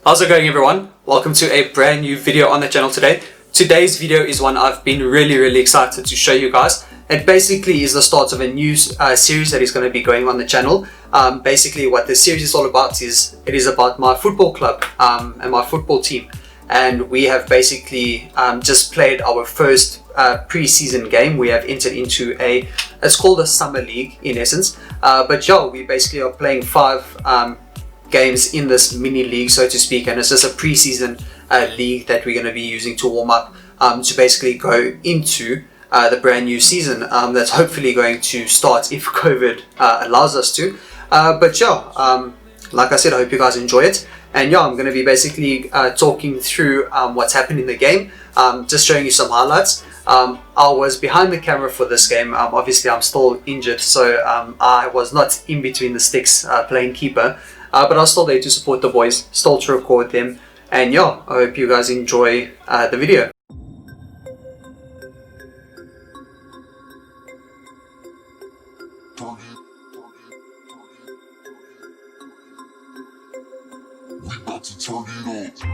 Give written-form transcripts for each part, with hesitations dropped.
How's it going, everyone? Welcome to a brand new video on the channel today. Today's video is one I've been really excited to show you guys. It basically is the start of a new series that is going to be going on the channel. Basically what this series is all about is it is about my football club and my football team. And we have basically just played our first pre-season game. We have entered into it's called a summer league in essence. But yeah, we basically are playing 5 games in this mini league, so to speak, and it's just a pre-season league that we're going to be using to warm up to basically go into the brand new season that's hopefully going to start if COVID allows us to. But yeah, like I said, I hope you guys enjoy it. And yeah, I'm going to be basically talking through what's happened in the game, just showing you some highlights. I was behind the camera for this game. Obviously, I'm still injured, so I was not in between the sticks playing keeper. But I was still there to support the boys, still to record them. And yeah, I hope you guys enjoy the video. We about to turn it on.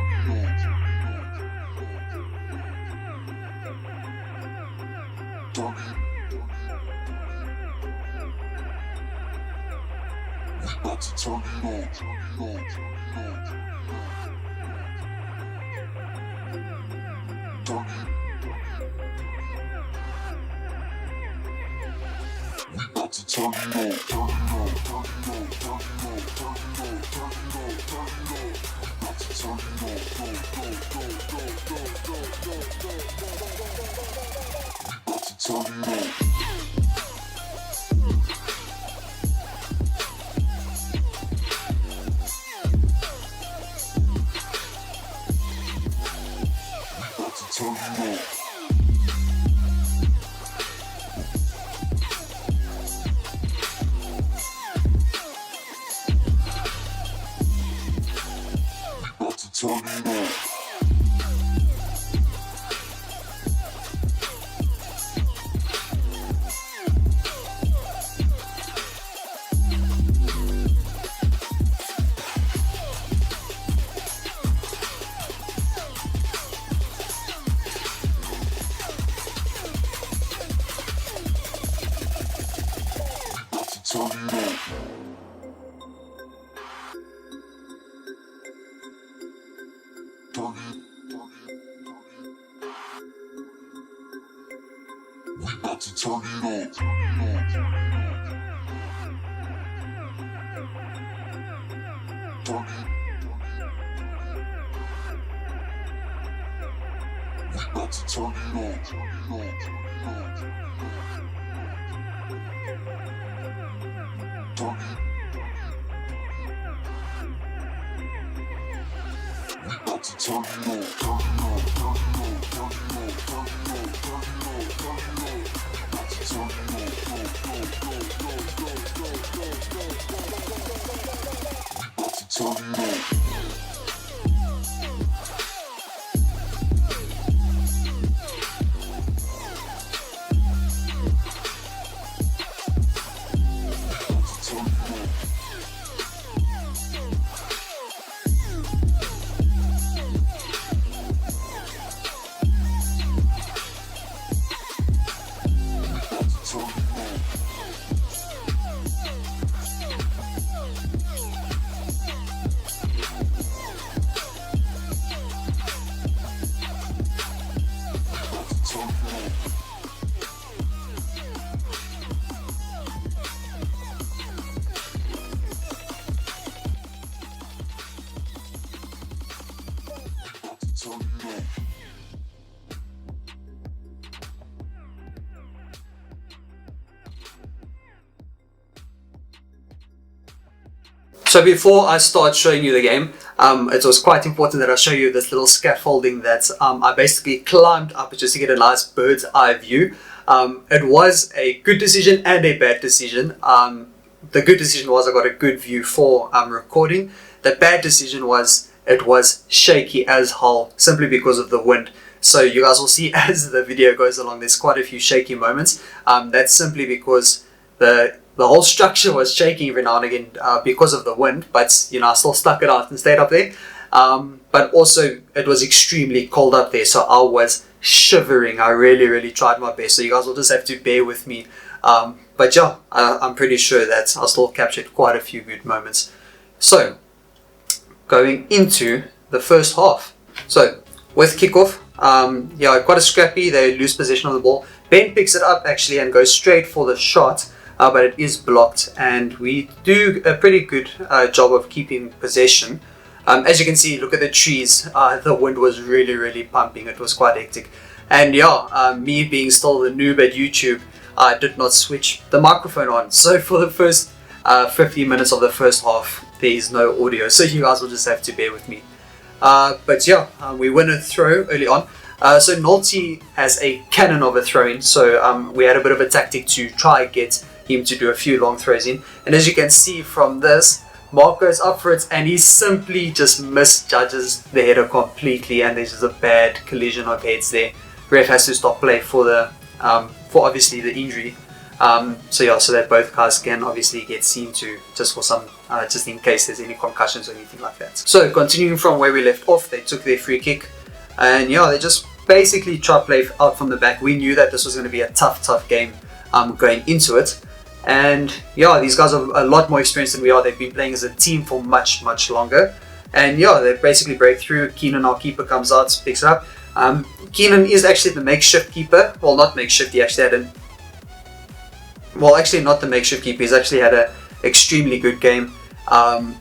We about to turn it on. We about to turn it on. We about to turn it So before I start showing you the game, it was quite important that I show you this little scaffolding that I basically climbed up just to get a nice bird's eye view. It was a good decision and a bad decision. The good decision was I got a good view for recording. The bad decision was it was shaky as hell simply because of the wind. So you guys will see as the video goes along, there's quite a few shaky moments. That's simply because the whole structure was shaking every now and again because of the wind, but you know, I still stuck it out and stayed up there. But also it was extremely cold up there, so I was shivering. I really tried my best, so you guys will just have to bear with me. But yeah, I'm pretty sure that I still captured quite a few good moments. So going into the first half. So with kickoff, yeah, quite a scrappy. They lose possession of the ball. Ben picks it up actually and goes straight for the shot, but it is blocked, and we do a pretty good job of keeping possession. As you can see, look at the trees. The wind was really pumping. It was quite hectic. And yeah, me being still the noob at YouTube, I did not switch the microphone on. So for the first 15 minutes of the first half, there is no audio. So you guys will just have to bear with me. But yeah, we win a throw early on. So Nolte has a cannon of a throw-in. So we had a bit of a tactic to try get him to do a few long throws in. And as you can see from this, Mark goes up for it and he simply just misjudges the header completely, and there's just a bad collision of heads there. Ref has to stop play for the for obviously the injury. So yeah, so that both guys can obviously get seen to, just for some just in case there's any concussions or anything like that. So continuing from where we left off, they took their free kick, and yeah, they just basically tried to play out from the back. We knew that this was going to be a tough game going into it. And yeah, these guys are a lot more experienced than we are. They've been playing as a team for much longer. And yeah, they basically break through. Keenan, our keeper, comes out, picks it up. Keenan is actually the makeshift keeper. Well, not makeshift, he actually had an... Well, actually not the makeshift keeper. He's actually had an extremely good game.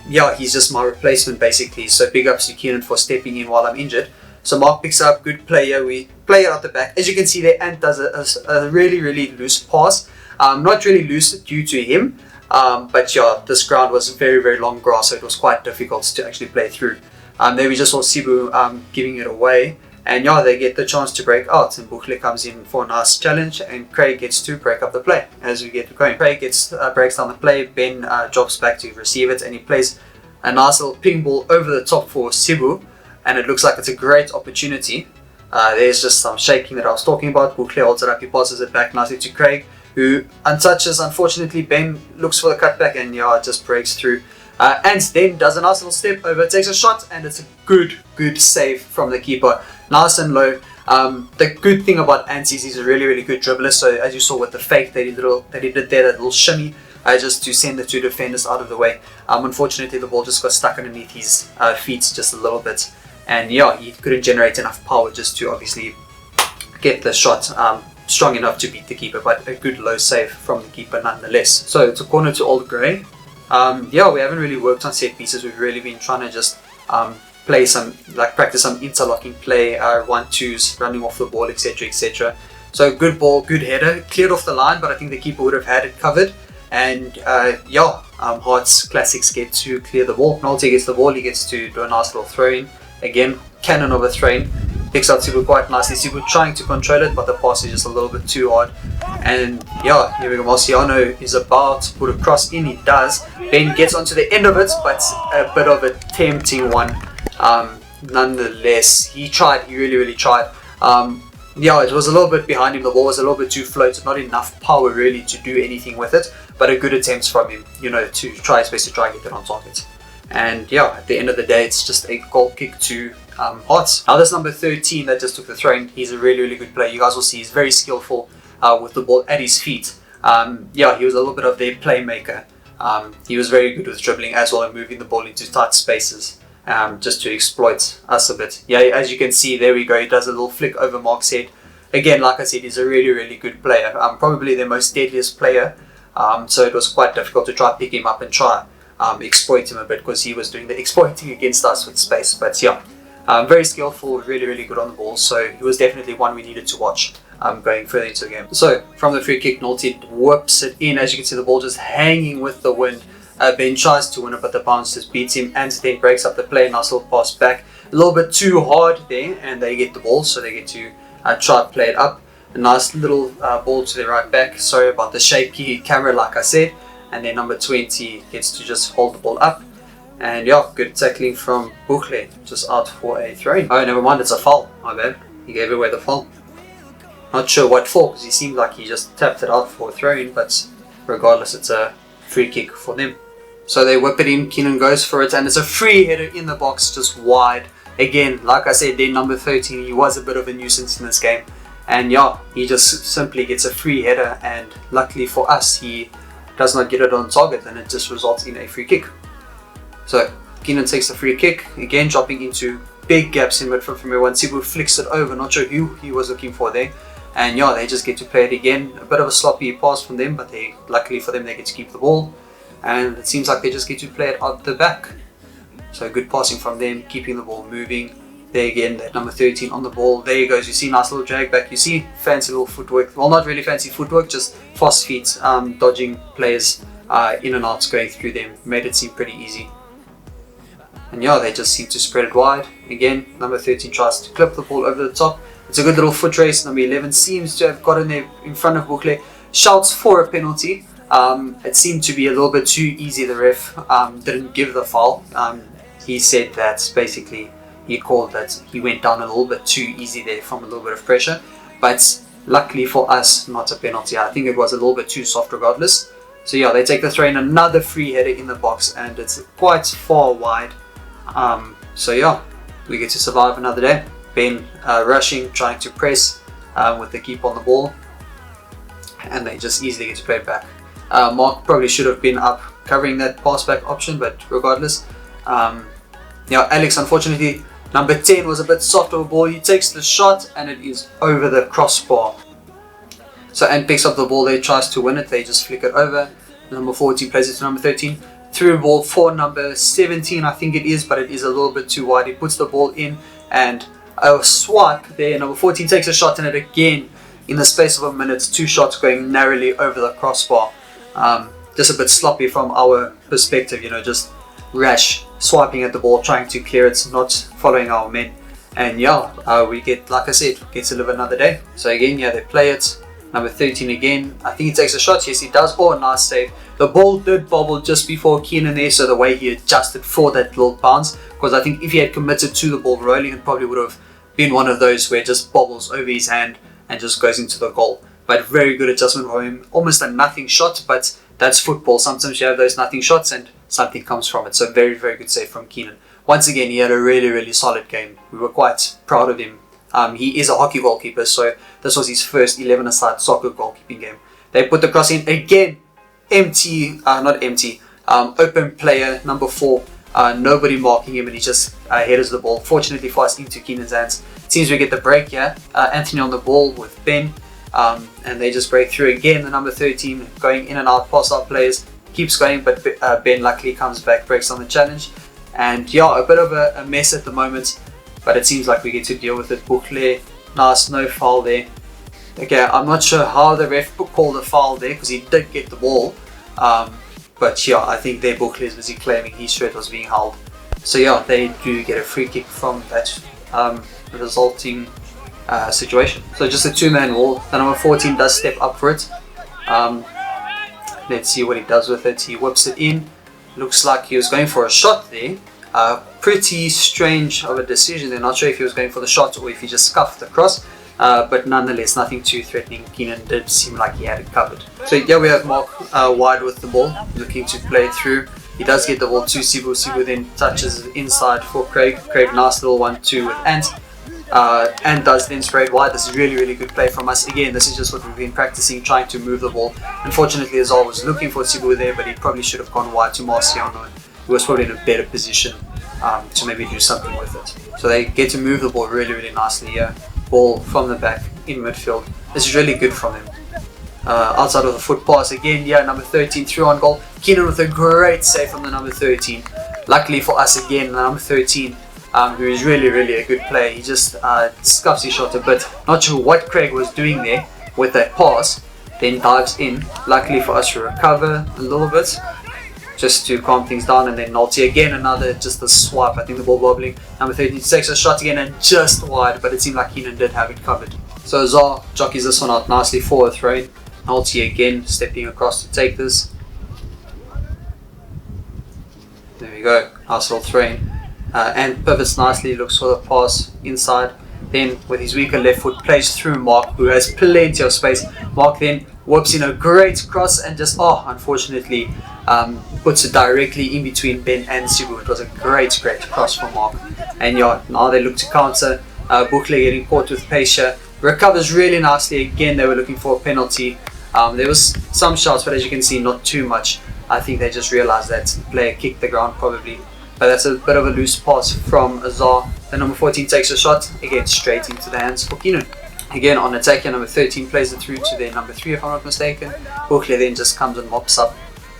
Yeah, he's just my replacement basically. So big ups to Keenan for stepping in while I'm injured. So Mark picks up, good player. We play it out the back. As you can see there, Ant does a really loose pass. Not really loose due to him, but yeah, this ground was very long grass, so it was quite difficult to actually play through. There we just saw Sibu giving it away, and yeah, they get the chance to break out, and Bukhle comes in for a nice challenge, and Craig gets to break up the play as we get going. Craig breaks down the play, Ben drops back to receive it, and he plays a nice little ping ball over the top for Sibu, and it looks like it's a great opportunity. There's just some shaking that I was talking about. Bukhle holds it up, he passes it back nicely to Craig, who untouches. Unfortunately, Ben looks for the cutback and yeah, it just breaks through. And then does a nice little step over, takes a shot, and it's a good save from the keeper. Nice and low. The good thing about Ant is he's a really good dribbler. So as you saw with the fake that he did there, that little shimmy, just to send the two defenders out of the way. Unfortunately, the ball just got stuck underneath his feet just a little bit. And yeah, he couldn't generate enough power just to obviously get the shot strong enough to beat the keeper, but a good low save from the keeper nonetheless. So it's a corner to Old Grey. Yeah, we haven't really worked on set pieces. We've really been trying to just practice some interlocking play, 1-2s, running off the ball, etc. So good ball, good header, cleared off the line, but I think the keeper would have had it covered. And yeah, Hearts Classics get to clear the ball. Nolte gets the ball, he gets to do a nice little throw in. Again, cannon of a throw in. Picks out Sibu quite nicely. Sibu trying to control it, but the pass is just a little bit too hard. And yeah, here we go. Marciano is about to put a cross in. He does. Ben gets onto the end of it, but a bit of a tempting one. Nonetheless, he tried. He really tried. Yeah, it was a little bit behind him. The ball was a little bit too floated. Not enough power really to do anything with it. But a good attempt from him, you know, to try his best to try and get it on target. And yeah, at the end of the day, it's just a goal kick to Hearts. Now this number 13 that just took the throw in, he's a really good player. You guys will see he's very skillful with the ball at his feet. Yeah, he was a little bit of their playmaker. He was very good with dribbling as well and moving the ball into tight spaces just to exploit us a bit. Yeah, as you can see, there we go. He does a little flick over Mark's head. Again, like I said, he's a really good player. Probably their most deadliest player. So it was quite difficult to try pick him up and try exploit him a bit because he was doing the exploiting against us with space. But yeah, very skillful, really good on the ball. So he was definitely one we needed to watch going further into the game. So from the free kick, Nolte whips it in. As you can see, the ball just hanging with the wind. Ben tries to win it, but the bounce just beats him and then breaks up the play. Nice little pass back. A little bit too hard there, and they get the ball, so they get to try to play it up. A nice little ball to the right back. Sorry about the shaky camera, like I said. And then number 20 gets to just hold the ball up. And yeah, good tackling from Bukhle, just out for a throw-in. Oh, never mind, it's a foul. My bad. He gave away the foul. Not sure what for, because he seemed like he just tapped it out for a throw-in, but regardless, it's a free kick for them. So they whip it in, Keenan goes for it, and it's a free header in the box, just wide. Again, like I said, then number 13, he was a bit of a nuisance in this game. And yeah, he just simply gets a free header, and luckily for us, he does not get it on target, and it just results in a free kick. So Keenan takes the free kick, again dropping into big gaps in midfield from everyone. Sibu flicks it over, not sure who he was looking for there. And yeah, they just get to play it again. A bit of a sloppy pass from them, but luckily for them, they get to keep the ball. And it seems like they just get to play it out the back. So good passing from them, keeping the ball moving. There again, that number 13 on the ball. There he goes. You see nice little drag back. You see fancy little footwork. Well, not really fancy footwork, just fast feet, dodging players in and out, going through them. Made it seem pretty easy. And yeah, they just seem to spread it wide. Again, number 13 tries to clip the ball over the top. It's a good little foot race. Number 11 seems to have gotten there in front of Bukle. Shouts for a penalty. It seemed to be a little bit too easy. The ref didn't give the foul. He said that basically he called that he went down a little bit too easy there from a little bit of pressure. But luckily for us, not a penalty. I think it was a little bit too soft regardless. So yeah, they take the throw in, another free header in the box, and it's quite far wide. So yeah, we get to survive another day. Ben rushing, trying to press with the keep on the ball, and they just easily get to play it back. Mark probably should have been up covering that pass back option, but regardless, yeah, Alex, unfortunately, number 10 was a bit soft of a ball. He takes the shot and it is over the crossbar. So and picks up the ball there, tries to win it. They just flick it over. Number 14 plays it to number 13. Through ball for number 17, I think it is, but it is a little bit too wide. He puts the ball in and a swipe there. Number 14 takes a shot and it again in the space of a minute. 2 shots going narrowly over the crossbar. Just a bit sloppy from our perspective, you know, just rash swiping at the ball, trying to clear it, not following our men. And yeah, we get, like I said, get to live another day. So again, yeah, they play it. Number 13 again, I think he takes a shot. Yes, he does. Oh, nice save. The ball did bobble just before Keenan there, so the way he adjusted for that little bounce, because I think if he had committed to the ball rolling, it probably would have been one of those where it just bobbles over his hand and just goes into the goal. But very good adjustment from him. Almost a nothing shot, but that's football. Sometimes you have those nothing shots and something comes from it. So very, very good save from Keenan. Once again, he had a really, really solid game. We were quite proud of him. He is a hockey goalkeeper, so this was his first 11-a-side soccer goalkeeping game. They put the cross in again. Open player, number 4. Nobody marking him, and he just headers the ball. Fortunately for us, into Keenan's hands. It seems we get the break here. Anthony on the ball with Ben. And they just break through again. The number 13 going in and out past our players. Keeps going, but Ben luckily comes back, breaks on the challenge. And yeah, a bit of a mess at the moment, but it seems like we get to deal with it. Bukle, nice, no foul there. Okay, I'm not sure how the ref called a foul there, because he did get the ball. But yeah, I think their Bukle is busy claiming his shirt was being held. So yeah, they do get a free kick from that resulting situation. So just a 2-man wall. The number 14 does step up for it. Let's see what he does with it. He whips it in. Looks like he was going for a shot there. Pretty strange of a decision. They're not sure if he was going for the shot or if he just scuffed across. But nonetheless, nothing too threatening. Keenan did seem like he had it covered. So yeah, we have Mark wide with the ball, looking to play it through. He does get the ball to Sibu. Sibu then touches inside for Craig. Craig, nice little 1-2 with Ant. And does then spray it wide. This is really, really good play from us. Again, this is just what we've been practicing, trying to move the ball. Unfortunately, Azar was looking for Sibu there, but he probably should have gone wide to Marciano, who was probably in a better position to maybe do something with it. So they get to move the ball really, really nicely here. Ball from the back in midfield. This is really good from them. Outside of the foot pass again, yeah, number 13 through on goal. Keenan with a great save from the number 13. Luckily for us again, the number 13, who is really, really a good player. He just scuffs his shot a bit. Not sure what Craig was doing there with that pass. Then dives in. Luckily for us, we recover a little bit just to calm things down. And then Nolte again, another just a swipe. I think the ball wobbling. Number 13 takes a shot again and just wide, but it seemed like Keenan did have it covered. So Zar jockeys this one out nicely for a throw. Nolte again stepping across to take this. There we go. Nice little throw. And pivots nicely, looks for the pass inside. Then with his weaker left foot plays through Mark, who has plenty of space. Mark then whoops in a great cross and just, unfortunately, puts it directly in between Ben and Sibu. It was a great cross from Mark. And yeah, now they look to counter. Bukle getting caught with Pesha. Recovers really nicely. Again, they were looking for a penalty. There was some shots, but as you can see, not too much. I think they just realized that the player kicked the ground probably. But that's a bit of a loose pass from Azar. The number 14 takes a shot, again straight into the hands for Keenan. Again on attack, number 13 plays it through to their number 3 if I'm not mistaken. Bukle then just comes and mops up.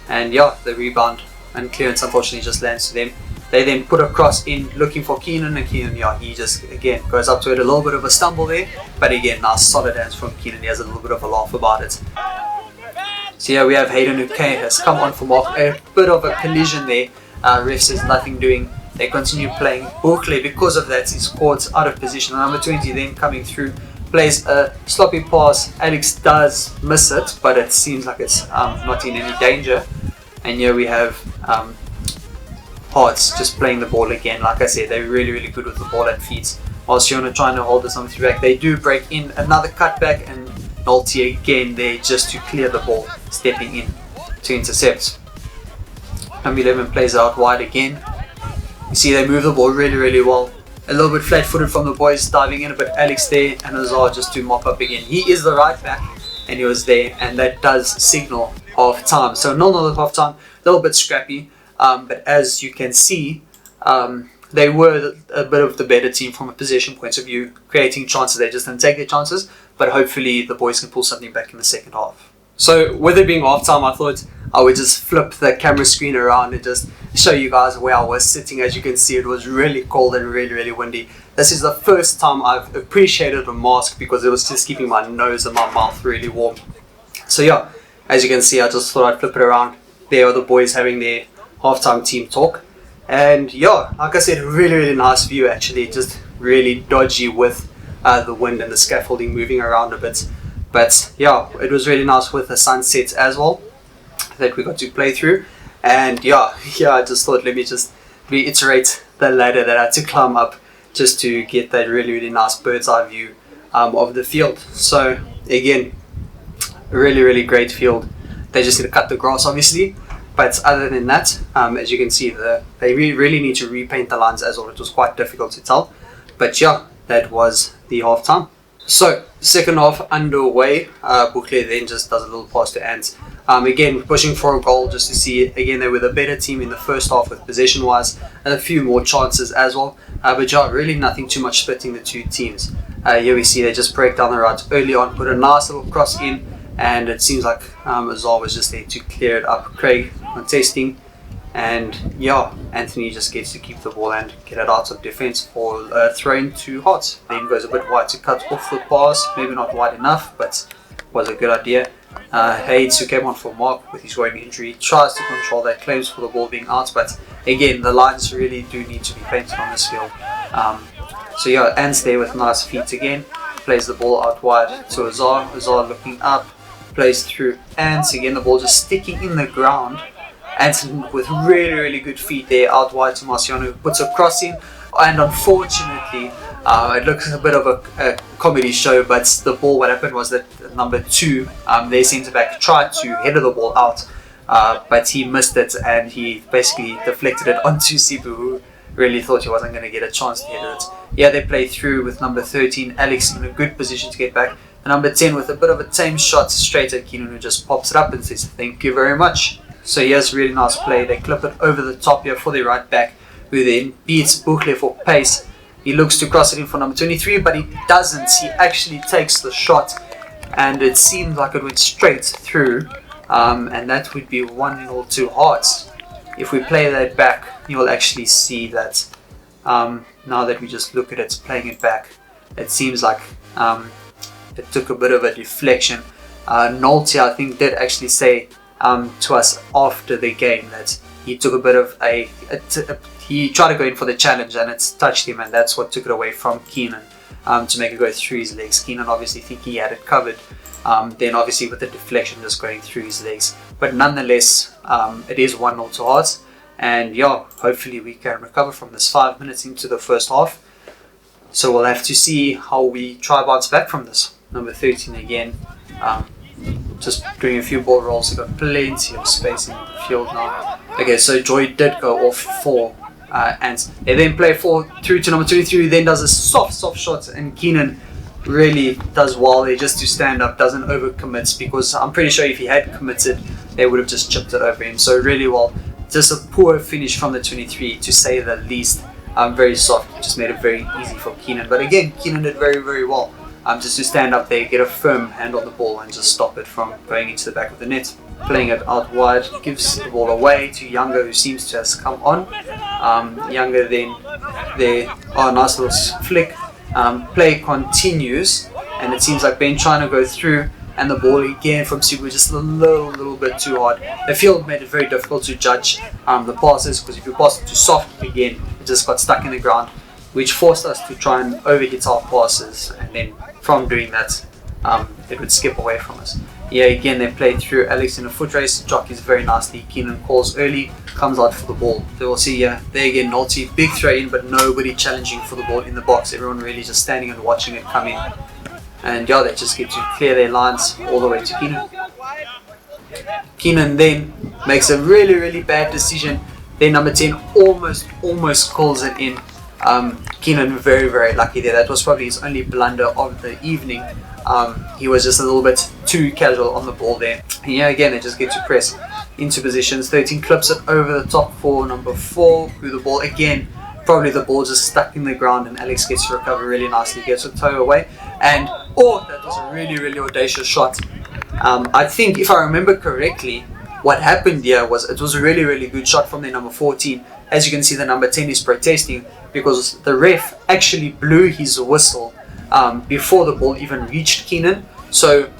And yeah, the rebound and clearance unfortunately just lands to them. They then put a cross in looking for Keenan, and Keenan, yeah, he just again goes up to it, a little bit of a stumble there. But again, nice solid hands from Keenan. He has a little bit of a laugh about it. So yeah, we have Hayden who has come on for Mark. A bit of a collision there. Ref says nothing doing. They continue playing. Bukle, because of that, is caught out of position. Number 20 then coming through, plays a sloppy pass. Alex does miss it, but it seems like it's not in any danger. And here we have Hearts just playing the ball again. Like I said, they're really good with the ball at feet. Marciano trying to hold this number 3 back. They do break in another cutback, and Nolte again there just to clear the ball, stepping in to intercept. Number 11 plays out wide again. You see they move the ball really well. A little bit flat-footed from the boys diving in, but Alex there and Azar just to mop up again. He is the right back and he was there, and that does signal half time. So 0-0 at half time, a little bit scrappy, but as you can see, they were a bit of the better team from a possession point of view, creating chances. They just didn't take their chances, but hopefully the boys can pull something back in the second half. So with it being half time, I thought I would just flip the camera screen around and just show you guys where I was sitting. As you can see, it was really cold and really windy. This is the first time I've appreciated a mask because it was just keeping my nose and my mouth really warm. So yeah, as you can see, I just thought I'd flip it around. There are the boys having their halftime team talk. And yeah, like I said, really nice view actually. Just really dodgy with the wind and the scaffolding moving around a bit. But yeah, it was really nice with the sunset as well that we got to play through. And yeah, I just thought let me just reiterate the ladder that I had to climb up just to get that really nice bird's eye view of the field. So again, really great field. They just need to cut the grass obviously, but other than that, as you can see, they really need to repaint the lines as well. It was quite difficult to tell, but yeah, that was the half time. So second half underway. Bukle then just does a little pass to Ant. Again, pushing for a goal just to see, again, they were the better team in the first half with possession wise, and a few more chances as well. But yeah, really nothing too much splitting the two teams. Here we see they just break down the route early on, put a nice little cross in, and it seems like Azar was just there to clear it up. Craig on testing, and yeah, Anthony just gets to keep the ball and get it out of defense for throw to Hart. Then goes a bit wide to cut off the pass, maybe not wide enough, but was a good idea. Hayes, who came on for Mark with his groin injury, tries to control that, claims for the ball being out, but again, the lines really do need to be painted on this field. So yeah, Ant's there with nice feet again, plays the ball out wide to Azar. Azar looking up, plays through Ant again, the ball just sticking in the ground. Ant with really good feet there out wide to Marciano, who puts a cross in, and unfortunately it looks a bit of a comedy show, but the ball, what happened was that number 2, their centre back, tried to header the ball out, but he missed it and he basically deflected it onto Sibu, who really thought he wasn't going to get a chance to header it. Yeah, they play through with number 13, Alex, in a good position to get back, and number 10 with a bit of a tame shot straight at Keenan, who just pops it up and says thank you very much. So here's a really nice play. They clip it over the top here for the right back, who then beats Bukle for pace. He looks to cross it in for number 23, but he doesn't. He actually takes the shot, and it seemed like it went straight through, and that would be 1-0 to Hearts. If we play that back, you'll actually see that now that we just look at it, playing it back, it seems like it took a bit of a deflection. Nolte, I think, did actually say to us after the game that he took a bit of he tried to go in for the challenge and it's touched him, and that's what took it away from Keenan to make it go through his legs. Keenan obviously think he had it covered, then obviously with the deflection just going through his legs, but nonetheless it is 1-0 to Hearts, and yeah, hopefully we can recover from this 5 minutes into the first half. So we'll have to see how we try bounce back from this. Number 13 again, just doing a few ball rolls. They've got plenty of space in the field now. Okay, so Joy did go off for Ants. They then play 4 through to number 23, who then does a soft shot, and Keenan really does well there just to stand up, doesn't overcommit, because I'm pretty sure if he had committed, they would have just chipped it over him. So really well. Just a poor finish from the 23, to say the least. Very soft, just made it very easy for Keenan. But again, Keenan did very well. Just to stand up there, get a firm hand on the ball and just stop it from going into the back of the net. Playing it out wide, gives the ball away to Younger, who seems to have come on. Younger then there, nice little flick. Play continues, and it seems like Ben trying to go through, and the ball again from Subu just a little bit too hard. The field made it very difficult to judge the passes, because if you pass it too soft, again it just got stuck in the ground, which forced us to try and overhit our passes, and then from doing that it would skip away from us. Yeah, again they played through. Alex in a foot race, jockeys very nicely. Keenan calls early, comes out for the ball. So we'll see there again, Nolte, big throw in, but nobody challenging for the ball in the box. Everyone really just standing and watching it come in. And yeah, they just get to clear their lines all the way to Keenan. Keenan then makes a really bad decision. Then number 10 almost calls it in. Keenan very lucky there. That was probably his only blunder of the evening. He was just a little bit too casual on the ball there. And yeah, again they just get to press into positions. 13 clips it over the top for number 4, who the ball again, probably the ball just stuck in the ground, and Alex gets to recover really nicely, gets a toe away, and that was a really audacious shot. I think if I remember correctly, what happened here was it was a really good shot from the number 14. As you can see, the number 10 is protesting because the ref actually blew his whistle before the ball even reached Keenan. So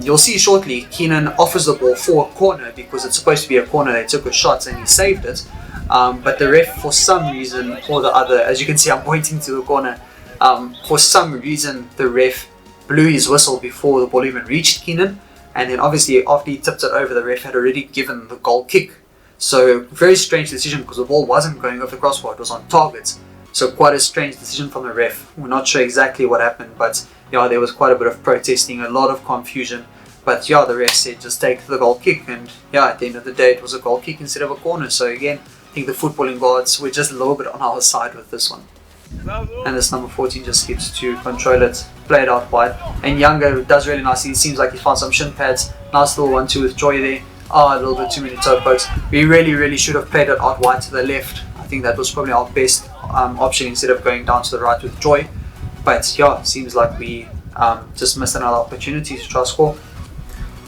you'll see shortly, Keenan offers the ball for a corner because it's supposed to be a corner. They took a shot and he saved it. But the ref, for some reason or the other, as you can see, I'm pointing to the corner. For some reason, the ref blew his whistle before the ball even reached Keenan. And then obviously after he tipped it over, the ref had already given the goal kick. So very strange decision, because the ball wasn't going off the crossbar, it was on target. So quite a strange decision from the ref. We're not sure exactly what happened, but yeah, there was quite a bit of protesting, a lot of confusion. But yeah, the ref said just take the goal kick, and yeah, at the end of the day it was a goal kick instead of a corner. So again, I think the footballing gods were just a little bit on our side with this one. And this number 14 just gets to control it, play it out wide. And Younger does really nicely. It seems like he found some shin pads. Nice little 1-2 with Joy there. A little bit too many toe pokes. We really should have played it out wide to the left. I think that was probably our best option instead of going down to the right with Joy. But yeah, seems like we just missed another opportunity to try to score.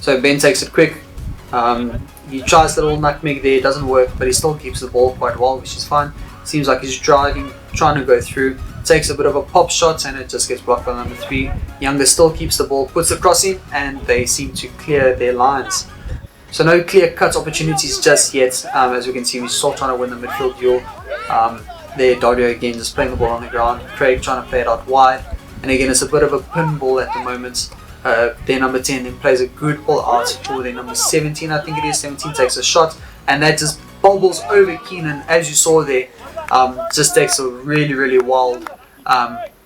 So Ben takes it quick. He tries the little nutmeg there, it doesn't work, but he still keeps the ball quite well, which is fine. Seems like he's driving, trying to go through, takes a bit of a pop shot, and it just gets blocked by number 3. Younger still keeps the ball, puts the cross in, and they seem to clear their lines. So no clear-cut opportunities just yet. As we can see, we're still trying to win the midfield duel. There, Dario again just playing the ball on the ground. Craig trying to play it out wide. And again, it's a bit of a pinball at the moment. Their number 10 then plays a good ball out for their number 17, I think it is. 17 takes a shot, and that just bobbles over Keenan, as you saw there. Just takes a really wild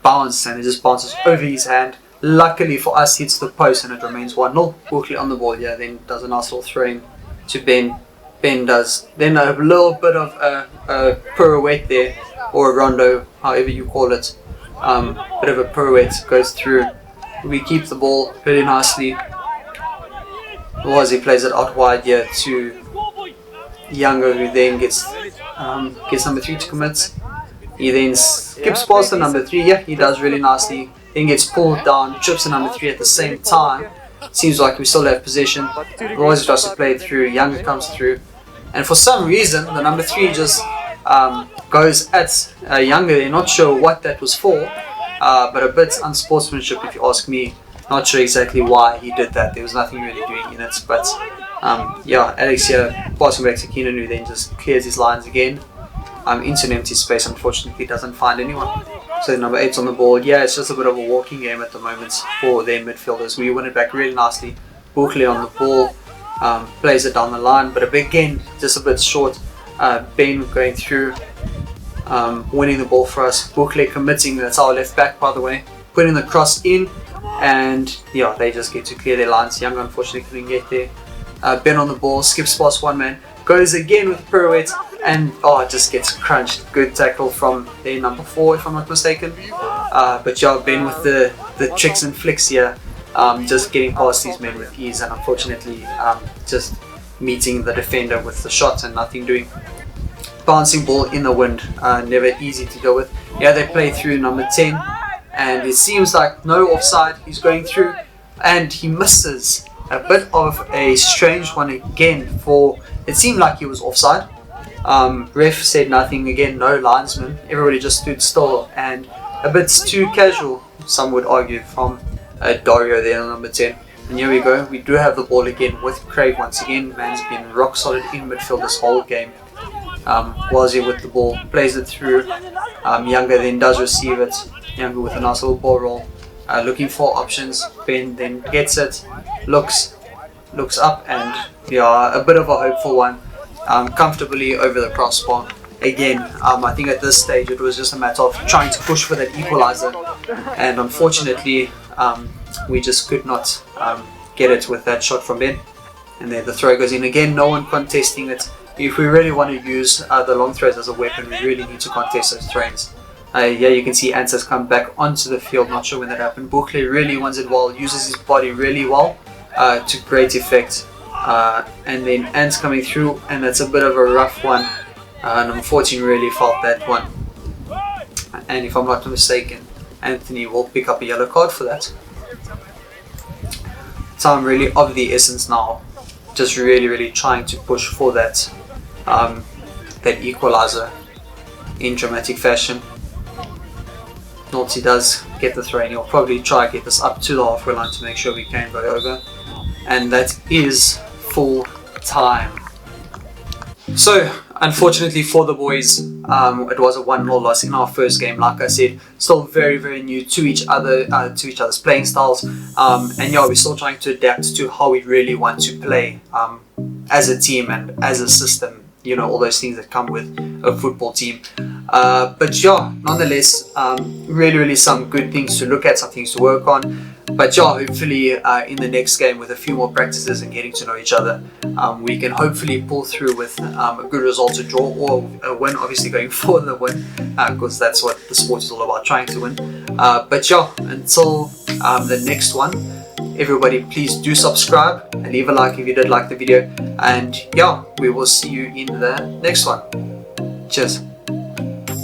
bounce, and it just bounces over his hand. Luckily for us, hits the post, and it remains 1-0. Quickly on the ball, yeah, then does a nice little throw in to Ben. Ben does then a little bit of a pirouette there, or a rondo, however you call it. Bit of a pirouette goes through. We keep the ball really nicely. He plays it out wide here to Younger, who then gets number 3 to commit. He then skips past the number 3. Yeah, he does really nicely. Then gets pulled down, trips the number 3 at the same time. Seems like we still have possession. Royce tries to play it through. Younger comes through, and for some reason the number 3 just goes at Younger. They're not sure what that was for. But a bit unsportsmanship, if you ask me. Not sure exactly why he did that. There was nothing really doing in it. But yeah, Alex here passing back to Keenan, who then just clears his lines again. Into an empty space, unfortunately doesn't find anyone. So number 8's on the ball. Yeah, it's just a bit of a walking game at the moment for their midfielders. We win it back really nicely. Buckley on the ball, plays it down the line, but again, just a bit short. Ben going through, winning the ball for us. Buckley committing, that's our left back by the way. Putting the cross in, and yeah, they just get to clear their lines. Young unfortunately couldn't get there. Ben on the ball, skips past one man, goes again with a pirouette, and just gets crunched. Good tackle from their number 4, if I'm not mistaken. But yeah, Ben with the tricks and flicks here, just getting past these men with ease, and unfortunately just meeting the defender with the shot and nothing doing. Bouncing ball in the wind, never easy to deal with. Yeah, they play through number 10, and it seems like no offside. He's going through, and he misses. A bit of a strange one again, for it seemed like he was offside. Ref said nothing again, no linesman. Everybody just stood still, and a bit too casual, some would argue, from Dario there on number 10. And here we go, we do have the ball again with Craig once again. Man's been rock solid in midfield this whole game. Wazir with the ball, plays it through. Younger then does receive it. Younger with a nice little ball roll. Looking for options. Ben then gets it, looks up, and yeah, a bit of a hopeful one, comfortably over the crossbar. Again, I think at this stage it was just a matter of trying to push for that equalizer, and unfortunately we just could not get it with that shot from Ben. And then the throw goes in again, no one contesting it. If we really want to use the long throws as a weapon, we really need to contest those throws. Yeah, you can see Ants has come back onto the field, not sure when that happened. Bukle really wants it well, uses his body really well to great effect. And then Ants coming through, and that's a bit of a rough one. And unfortunately really felt that one. And if I'm not mistaken, Anthony will pick up a yellow card for that. Time really of the essence now. Just really trying to push for that that equalizer in dramatic fashion. Naughty does get the throw, and he'll probably try to get this up to the halfway line to make sure we can go over. And that is full time. So, unfortunately for the boys, it was a 1-0 loss in our first game. Like I said, still very new to each other, to each other's playing styles, and yeah, we're still trying to adapt to how we really want to play as a team and as a system. You know, all those things that come with a football team. But yeah, nonetheless, really some good things to look at, some things to work on. But yeah, hopefully in the next game, with a few more practices and getting to know each other, we can hopefully pull through with a good result, a draw or a win, obviously going for the win, because that's what the sport is all about, trying to win. But yeah, until the next one, everybody please do subscribe and leave a like if you did like the video, and yeah, we will see you in the next one. Cheers.